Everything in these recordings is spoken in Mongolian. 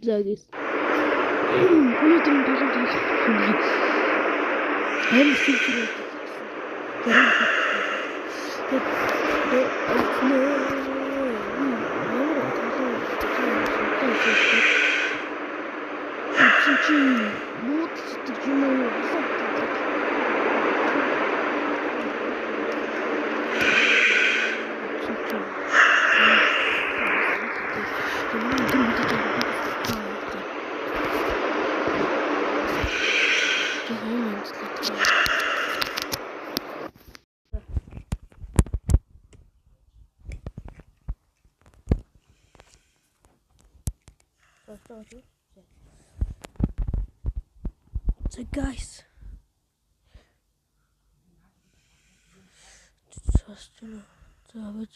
За гис. Өнөөдөр болон тоглох. Амар сүүлчээ. So guys, just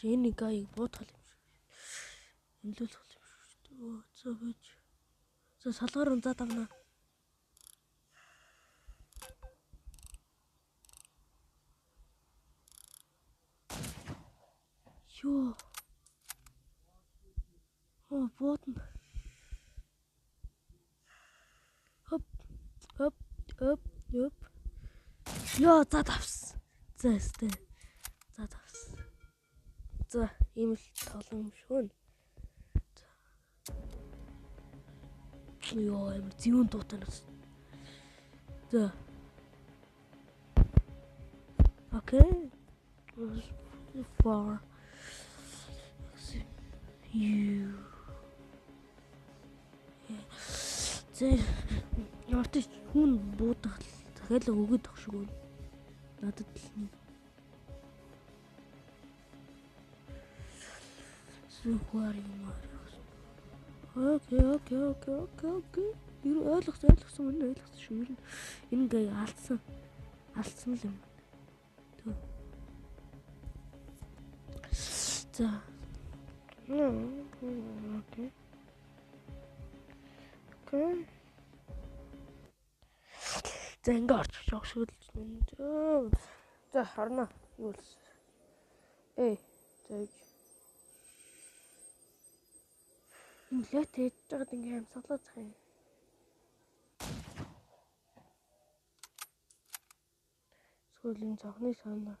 энэ гайг буутгал юм шиг. Имлүүлэх юм шиг. За салгаар унзаад авна. Ёо. Буутна. Up. Ёо, за тавс. За сте. За тавс. За, ийм л тоглоом юм шүү. Ёо, амар зүүн дуутанаас. За. Okay. For you. Зэ Артист хүн буудах дахиад л өгöd тах шиг байна. Надад л. Сүхвар юм аа. Окей. Юу ойлгосон мөн шүү. Энэ гээ алдсан л юм. Төө. За. Окей. За ингэ орч явах шиг л байна. За харна. Юу л. За. Инглет хийж байгаад ингээм амсгалаа зах юм. Сүүлийн цогны санаа.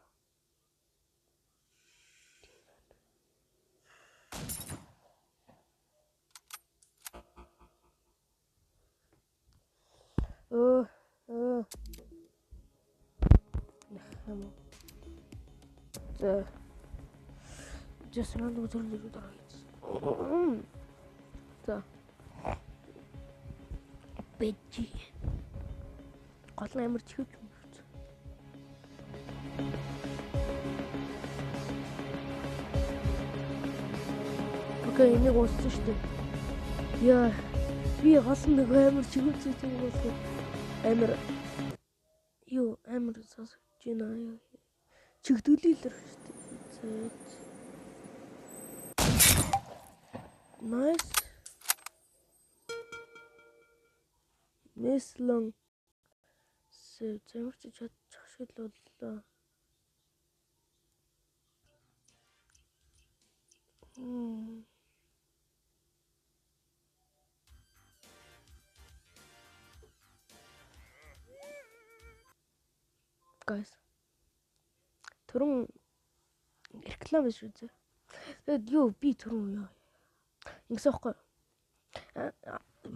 За. Just рандом зөвлөж дараагийн. За. Бэжи. Гол амар чихэж юм шүү. Окей, энийг ууссан шүү дээ. Яа. Би гол нэг амар чихэж юм бол амар юу амар сонсож байна. Чигдүүлээлэр шүү дээ. Nice. Меслон. Зэмэрч чадчих шиг л боллоо. Guys. Түрүүн реклам биш үү? Тэгэд юу би түрүүн яа. Ингэсэн байхгүй.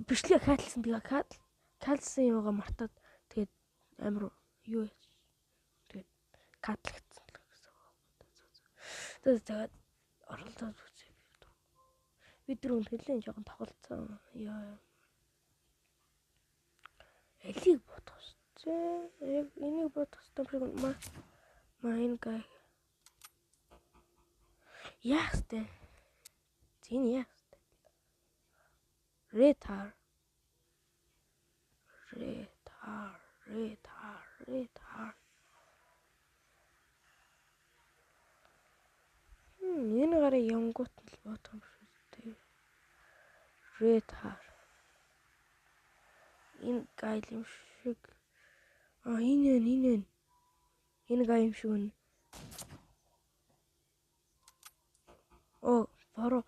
Бичлэг хайлсан тэгээ калсан юугаа мартаад тэгээд амар юу тэгээд катлагдсан гэсэн. Тэгээд оролдоод үзье. Бид түрүүн хэлэн жоохон тоглолцсон. Яа. Элийг бодох шүү. Яг энийг бодох хэрэгтэй. Майн гай. Яахтэй. Зин яахтэй. Retard. Энэ гараа ямгуут л бодох юм шүү дээ. Retard. Энэ гайл юм шиг. Энэ. Энэ гай юм шиг үнэ. Баруу.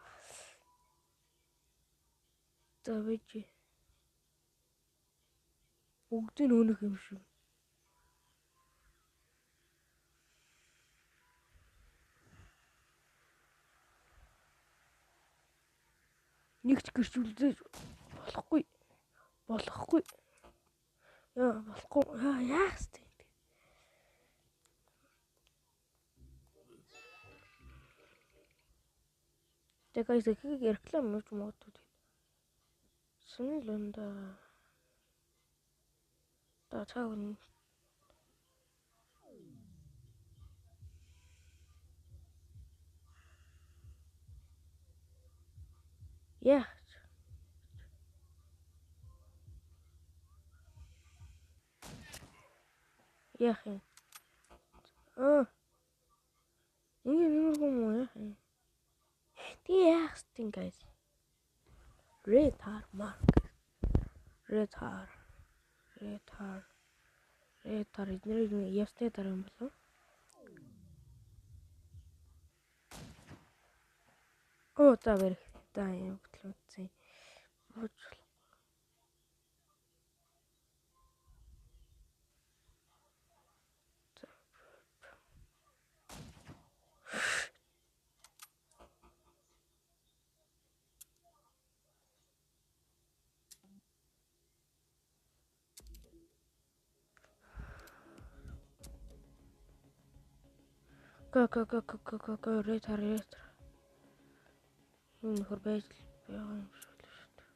За байж. Бүгдийг өнөх юм шүү. Нэгч гэрч үлдээж болохгүй. Яа, болохгүй. Яах вэ? Тэгээс их реклам хийж магадгүй. Сүнэл өнда. Та цааг нь. Яах юм? Ini como es. Die guys. Retard mark. Retard. Эднэрийг ястай дараа юм болов? За барих. За юм хөтлөөцсөн. Retard. Энэ хөр байж байгаа юм шиг л шүү дээ.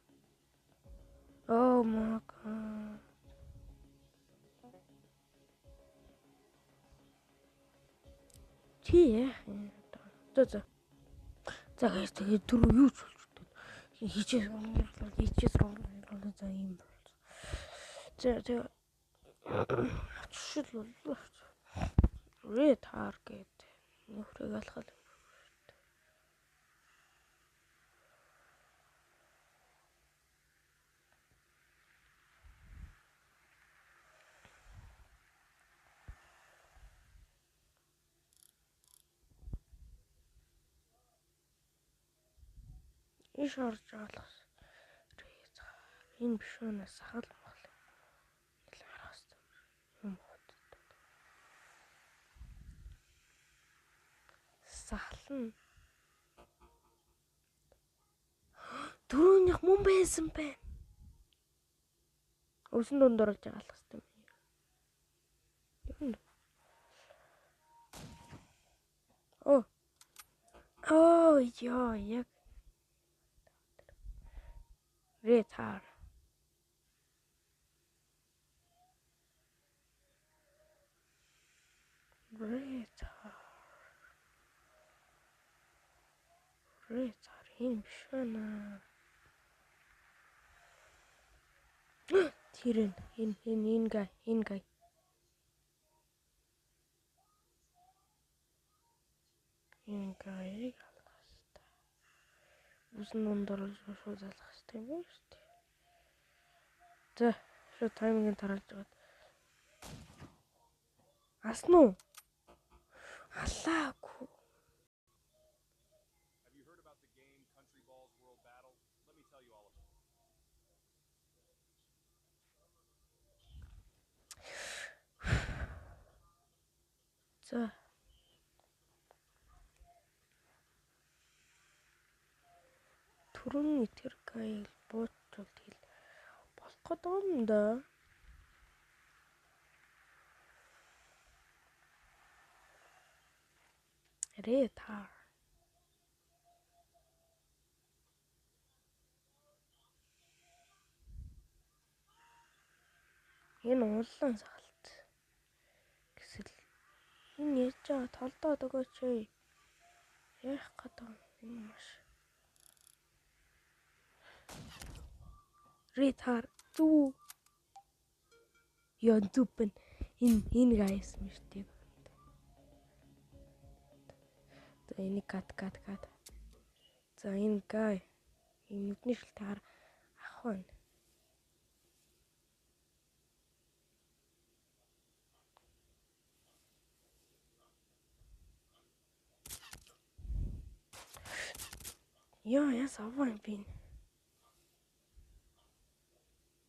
Oh my god. Чи яах юм? За guys тэгээд түрүү юу ч болж байна. Хийчээс за юм. За шил боллоо. Retard гэдэг нөхрийг алхал. Иш орж алгас. Энэ биш үнэ сахал мал. Нэлээ хараас юм хот. Сахална. Дөрөвнийх мөн байсан байна. Өсөн дунд орж байгаа л хэвээр юм. Яа, яг. Retard. Энэ биш байна. Тэр энэ гай. Энэ гайг алгах хэрэгтэй. Үсэн дундорж шууд алгах хэрэгтэй юм байна шүү дээ. За, шууд тайминг тарааж байгаа. Асна уу? Алаагүй. За. Түрүүний тэр гайг буутвал тэгэл болох гэдэг юм да. Retard. Энэ улаан сахалт. Гэсэл энэ яаж байгаа толдоод өгөөч. Яах гэдэг юм маш. Retard. Зүү. Ян зүпэн. Энэ гайс мэртэй. За энийг кат. За энэ гай. Энэ нүдний шилтээр авах байна. Яа, аваа юм би.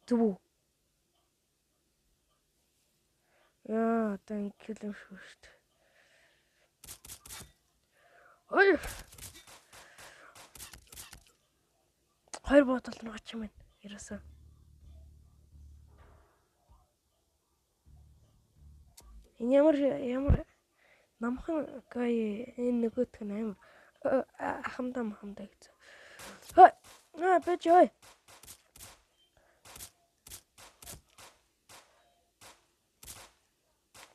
Зөв үү? Яа, одоо ингэл юм шүү дээ. Ой. Хоёр бодолт нь очих юм байна. Ярасан. Энэ ямар намхан гай энэ нөгөөтг нь амар хамдаа гэсэн. Хой. Бэж ой.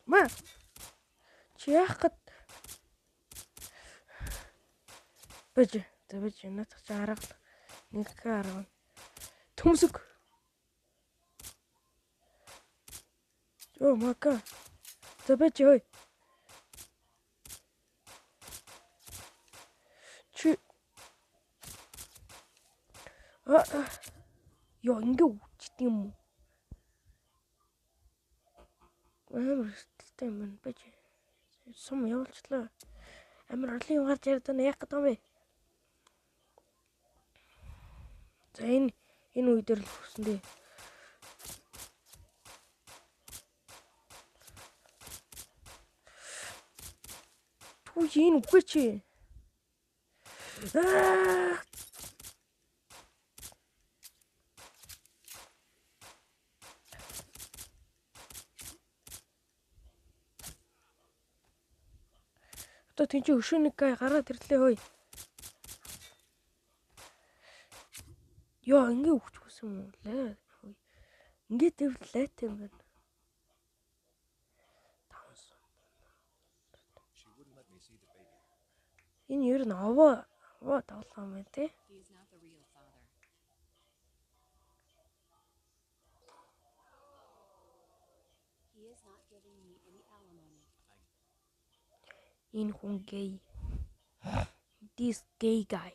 Ма. Чи яах гээд бэж надад ч арга нэг арга төмсөг. Оо мака. Бэж ой. Чи ёо ингэ үчдэг юм уу? Амар сэтгэлтэй юм байна. Бэж. Сум явуулчлаа. Амар орлын юм гарч яриад байна. Яах гэдэг юм бэ? За энэ үедэр л хүрсэн дээ. Түй энэ үгүй чи. Одоо тийч өшөөнийг гараад ирлээ хөөе. Ёо ингэ өгчихсэн юм уу? Лээ. Ингээд дэвл лайтай юм байна. Энэ ер нь овоо тавлаа юм байна те. Энэ хүн гей. This gay guy.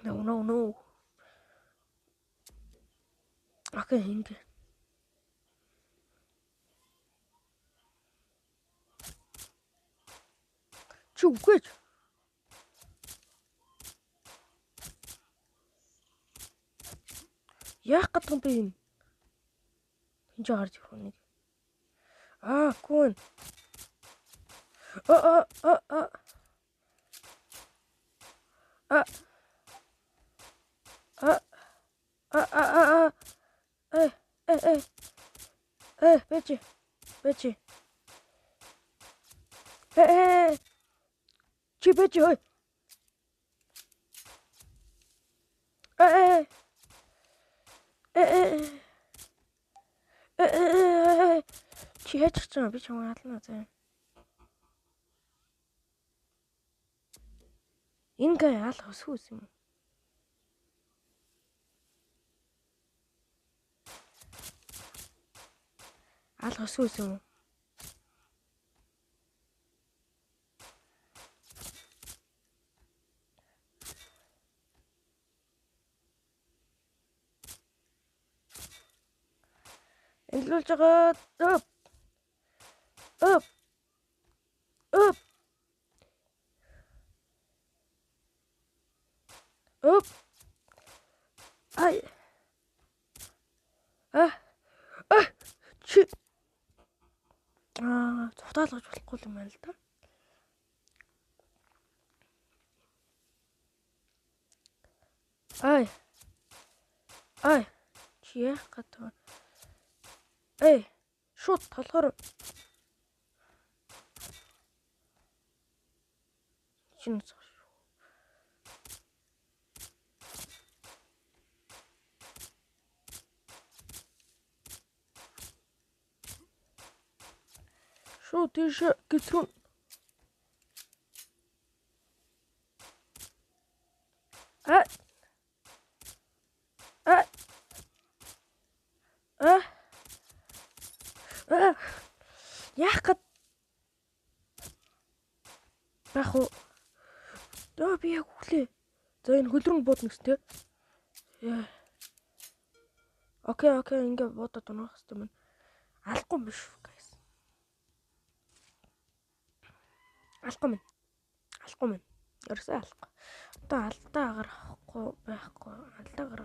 No. Okay, hinge. Чуггүй. Яах гэдэг юм бэ энэ? Энд гарч ирэх нэг. Гүн. Бэж. Чи бэж ой. Чи яаж ч юм би чамаа ална зэ. Энэ гай алах өсвөс юм. Алах өсвөс юм. Энлүүлж байгаа. Up. Ай. Чи. Цухтаалгаж болохгүй юм байна л да. Ай. Чи яах гэдэг. Шууд толгоор. Чин цаа. Шууд тийш гитүн. Яах гээд бах уу. Би яг хүлээ. За энэ хөлрөн буудна гэсэн тий. Окей, ингээ бодоод унах хэрэгтэй байна. Алахгүй биш guys. Алахгүй минь. Ерөөсөө алахгүй. Одоо алдаа гаргахгүй байхгүй. Алдаа гаргаж